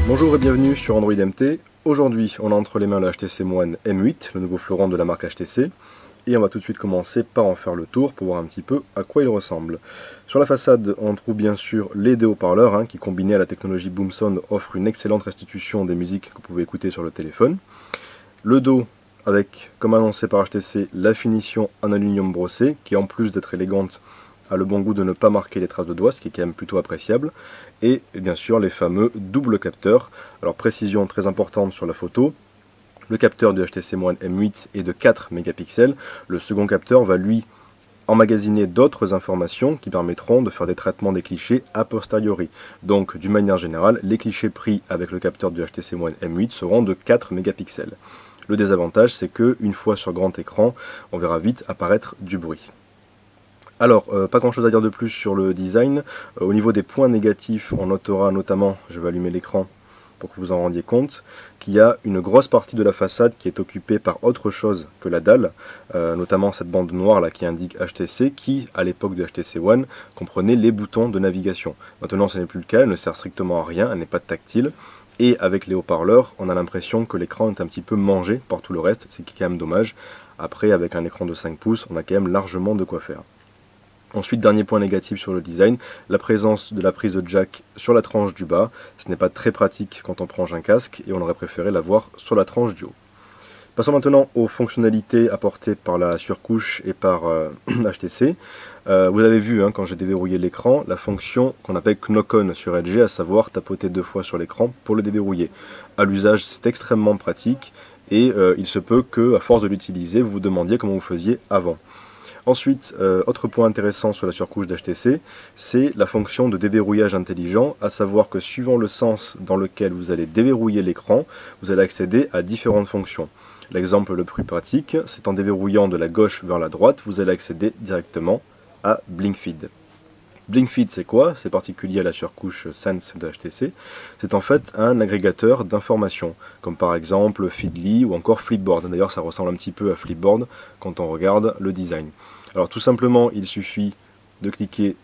Bonjour et bienvenue sur Android MT. Aujourd'hui, on a entre les mains le HTC One M8, le nouveau fleuron de la marque HTC. Et on va tout de suite commencer par en faire le tour pour voir un petit peu à quoi il ressemble. Sur la façade, on trouve bien sûr les deux haut-parleurs qui, combinés à la technologie BoomSound, offrent une excellente restitution des musiques que vous pouvez écouter sur le téléphone. Le dos, avec, comme annoncé par HTC, la finition en aluminium brossé, qui en plus d'être élégante, a le bon goût de ne pas marquer les traces de doigts, ce qui est quand même plutôt appréciable. Et bien sûr les fameux doubles capteurs. Alors précision très importante sur la photo. Le capteur du HTC One M8 est de 4 mégapixels. Le second capteur va lui emmagasiner d'autres informations qui permettront de faire des traitements des clichés a posteriori. Donc d'une manière générale, les clichés pris avec le capteur du HTC One M8 seront de 4 mégapixels. Le désavantage, c'est qu'une fois sur grand écran, on verra vite apparaître du bruit. Alors, pas grand chose à dire de plus sur le design. Au niveau des points négatifs, on notera notamment, je vais allumer l'écran pour que vous en rendiez compte, qu'il y a une grosse partie de la façade qui est occupée par autre chose que la dalle, notamment cette bande noire là qui indique HTC, qui, à l'époque du HTC One, comprenait les boutons de navigation. Maintenant, ce n'est plus le cas, elle ne sert strictement à rien, elle n'est pas tactile. Et avec les haut-parleurs, on a l'impression que l'écran est un petit peu mangé par tout le reste, ce qui est quand même dommage. Après, avec un écran de 5 pouces, on a quand même largement de quoi faire. Ensuite, dernier point négatif sur le design, la présence de la prise de jack sur la tranche du bas. Ce n'est pas très pratique quand on branche un casque et on aurait préféré l'avoir sur la tranche du haut. Passons maintenant aux fonctionnalités apportées par la surcouche et par HTC. Vous avez vu quand j'ai déverrouillé l'écran, la fonction qu'on appelle Knock-on sur LG, à savoir tapoter 2 fois sur l'écran pour le déverrouiller. À l'usage, c'est extrêmement pratique et il se peut que, à force de l'utiliser, vous vous demandiez comment vous faisiez avant. Ensuite, autre point intéressant sur la surcouche d'HTC, c'est la fonction de déverrouillage intelligent, à savoir que suivant le sens dans lequel vous allez déverrouiller l'écran, vous allez accéder à différentes fonctions. L'exemple le plus pratique, c'est en déverrouillant de la gauche vers la droite, vous allez accéder directement à BlinkFeed. BlinkFeed, c'est quoi? C'est particulier à la surcouche Sense de HTC. C'est en fait un agrégateur d'informations, comme par exemple Feedly ou encore Flipboard. D'ailleurs, ça ressemble un petit peu à Flipboard quand on regarde le design. Alors tout simplement, il suffit de cliquer,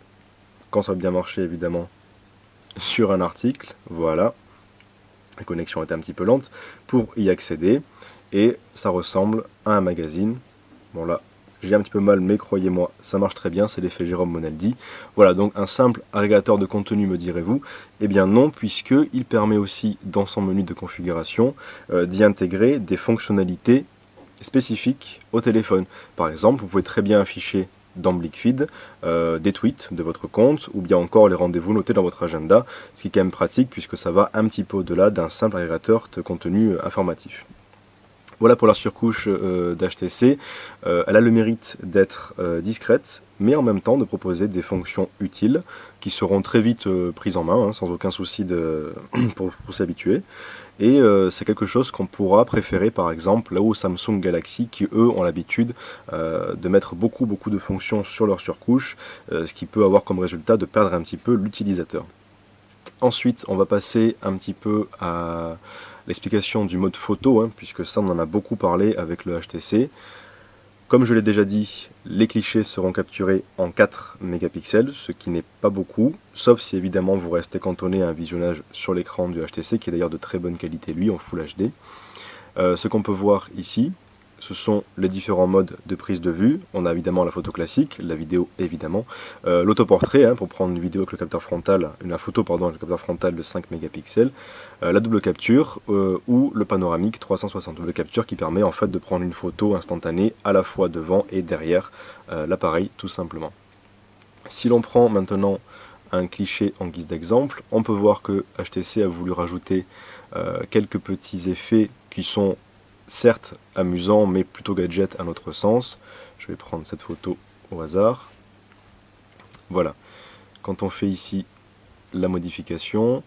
quand ça va bien marcher évidemment, sur un article. Voilà, la connexion était un petit peu lente, pour y accéder. Et ça ressemble à un magazine. Bon là, j'ai un petit peu mal, mais croyez-moi, ça marche très bien, c'est l'effet Jérôme Monaldi. Voilà, donc un simple agrégateur de contenu, me direz-vous. Eh bien non, puisqu'il permet aussi, dans son menu de configuration, d'y intégrer des fonctionnalités spécifiques au téléphone. Par exemple, vous pouvez très bien afficher dans BlinkFeed des tweets de votre compte, ou bien encore les rendez-vous notés dans votre agenda, ce qui est quand même pratique, puisque ça va un petit peu au-delà d'un simple agrégateur de contenu informatif. Voilà pour la surcouche d'HTC. Elle a le mérite d'être discrète, mais en même temps de proposer des fonctions utiles qui seront très vite prises en main, sans aucun souci pour s'habituer. Et c'est quelque chose qu'on pourra préférer par exemple là où Samsung Galaxy, qui eux ont l'habitude de mettre beaucoup de fonctions sur leur surcouche, ce qui peut avoir comme résultat de perdre un petit peu l'utilisateur. Ensuite, on va passer un petit peu à l'explication du mode photo, puisque ça on en a beaucoup parlé avec le HTC. Comme je l'ai déjà dit, les clichés seront capturés en 4 mégapixels, ce qui n'est pas beaucoup, sauf si évidemment vous restez cantonné à un visionnage sur l'écran du HTC, qui est d'ailleurs de très bonne qualité lui, en Full HD. Ce qu'on peut voir ici, ce sont les différents modes de prise de vue. On a évidemment la photo classique, la vidéo évidemment, l'autoportrait pour prendre une vidéo avec le capteur frontal, une photo pardon avec le capteur frontal de 5 mégapixels, la double capture ou le panoramique 360, double capture qui permet en fait de prendre une photo instantanée à la fois devant et derrière l'appareil tout simplement. Si l'on prend maintenant un cliché en guise d'exemple, on peut voir que HTC a voulu rajouter quelques petits effets qui sont certes amusant, mais plutôt gadget à notre sens. Je vais prendre cette photo au hasard. Voilà. Quand on fait ici la modification,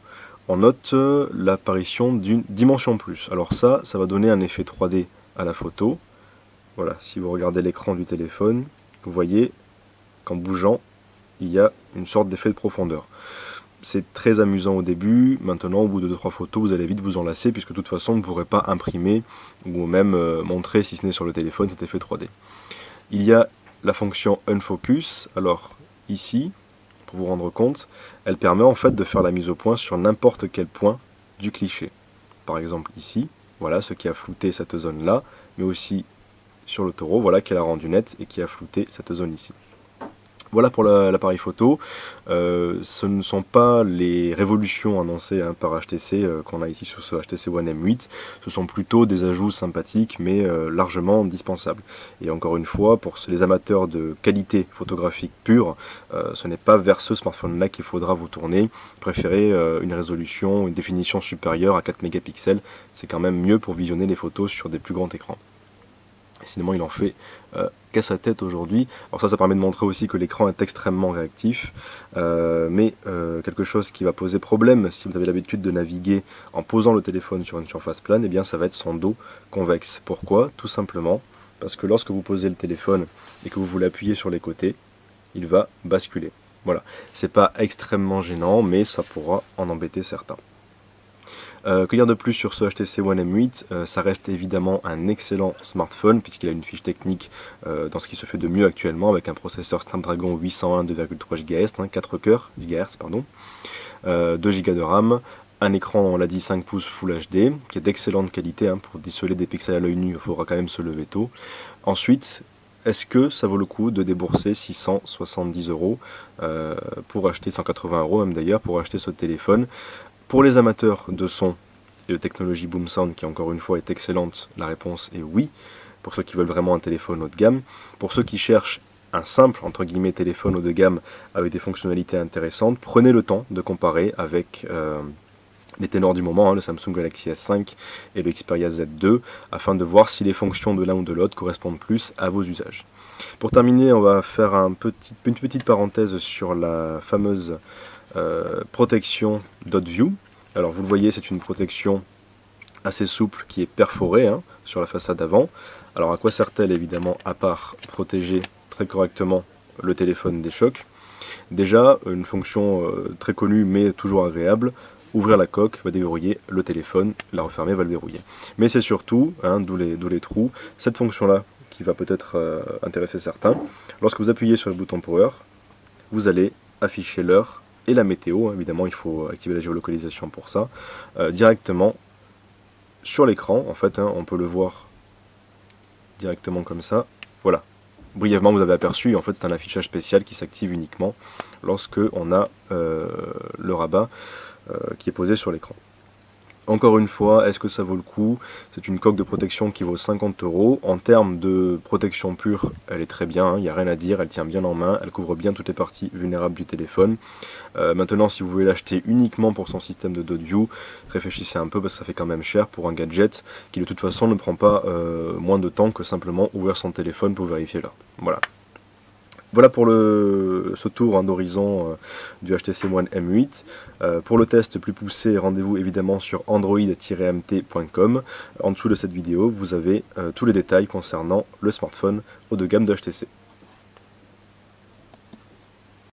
on note l'apparition d'une dimension plus. Alors ça va donner un effet 3D à la photo. Voilà, si vous regardez l'écran du téléphone, vous voyez qu'en bougeant, il y a une sorte d'effet de profondeur. C'est très amusant au début, maintenant au bout de 2-3 photos vous allez vite vous en lasser puisque de toute façon vous ne pourrez pas imprimer ou même montrer si ce n'est sur le téléphone cet effet 3D. Il y a la fonction Unfocus, alors ici, pour vous rendre compte, elle permet en fait de faire la mise au point sur n'importe quel point du cliché. Par exemple ici, voilà ce qui a flouté cette zone-là, mais aussi sur le taureau, voilà qui l'a rendu net et qui a flouté cette zone ici. Voilà pour l'appareil photo. Ce ne sont pas les révolutions annoncées par HTC qu'on a ici sur ce HTC One M8. Ce sont plutôt des ajouts sympathiques mais largement indispensables. Et encore une fois, pour les amateurs de qualité photographique pure, ce n'est pas vers ce smartphone-là qu'il faudra vous tourner. Préférez une résolution, une définition supérieure à 4 mégapixels. C'est quand même mieux pour visionner les photos sur des plus grands écrans. Sinon il en fait qu'à sa tête aujourd'hui. Alors ça permet de montrer aussi que l'écran est extrêmement réactif, mais quelque chose qui va poser problème si vous avez l'habitude de naviguer en posant le téléphone sur une surface plane, et bien ça va être son dos convexe. Pourquoi? Tout simplement parce que lorsque vous posez le téléphone et que vous voulez appuyer sur les côtés, il va basculer. Voilà, c'est pas extrêmement gênant, mais ça pourra en embêter certains. Que dire de plus sur ce HTC One M8? Ça reste évidemment un excellent smartphone puisqu'il a une fiche technique dans ce qui se fait de mieux actuellement avec un processeur Snapdragon 801 2,3 GHz, 4 cœurs, GHz pardon, 2 Go de RAM, un écran, on l'a dit, 5 pouces Full HD qui est d'excellente qualité, pour déceler des pixels à l'œil nu il faudra quand même se lever tôt. Ensuite, est-ce que ça vaut le coup de débourser 670 € pour acheter, 180 € même d'ailleurs, pour acheter ce téléphone? Pour les amateurs de son et de technologie Boom Sound, qui encore une fois est excellente, la réponse est oui. Pour ceux qui veulent vraiment un téléphone haut de gamme. Pour ceux qui cherchent un simple, entre guillemets, téléphone haut de gamme avec des fonctionnalités intéressantes, prenez le temps de comparer avec les ténors du moment, le Samsung Galaxy S5 et le Xperia Z2, afin de voir si les fonctions de l'un ou de l'autre correspondent plus à vos usages. Pour terminer, on va faire une petite parenthèse sur la fameuse protection Dot View. Alors vous le voyez, c'est une protection assez souple qui est perforée sur la façade avant. Alors à quoi sert-elle? Évidemment, à part protéger très correctement le téléphone des chocs. Déjà, une fonction très connue mais toujours agréable, ouvrir la coque va déverrouiller le téléphone, la refermer va le verrouiller. Mais c'est surtout, d'où les trous, cette fonction-là qui va peut-être intéresser certains. Lorsque vous appuyez sur le bouton Power, vous allez afficher l'heure et la météo, évidemment il faut activer la géolocalisation pour ça, directement sur l'écran. En fait, on peut le voir directement comme ça, voilà. Brièvement vous avez aperçu, en fait c'est un affichage spécial qui s'active uniquement lorsque on a le rabat qui est posé sur l'écran. Encore une fois, est-ce que ça vaut le coup? C'est une coque de protection qui vaut 50 €. En termes de protection pure, elle est très bien, il n'y a rien à dire, elle tient bien en main, elle couvre bien toutes les parties vulnérables du téléphone. Maintenant, si vous voulez l'acheter uniquement pour son système de Dot View, réfléchissez un peu parce que ça fait quand même cher pour un gadget qui de toute façon ne prend pas moins de temps que simplement ouvrir son téléphone pour vérifier l'heure. Voilà. Voilà pour ce tour d'horizon du HTC One M8. Pour le test plus poussé, rendez-vous évidemment sur android-mt.com. En dessous de cette vidéo, vous avez tous les détails concernant le smartphone haut de gamme de HTC.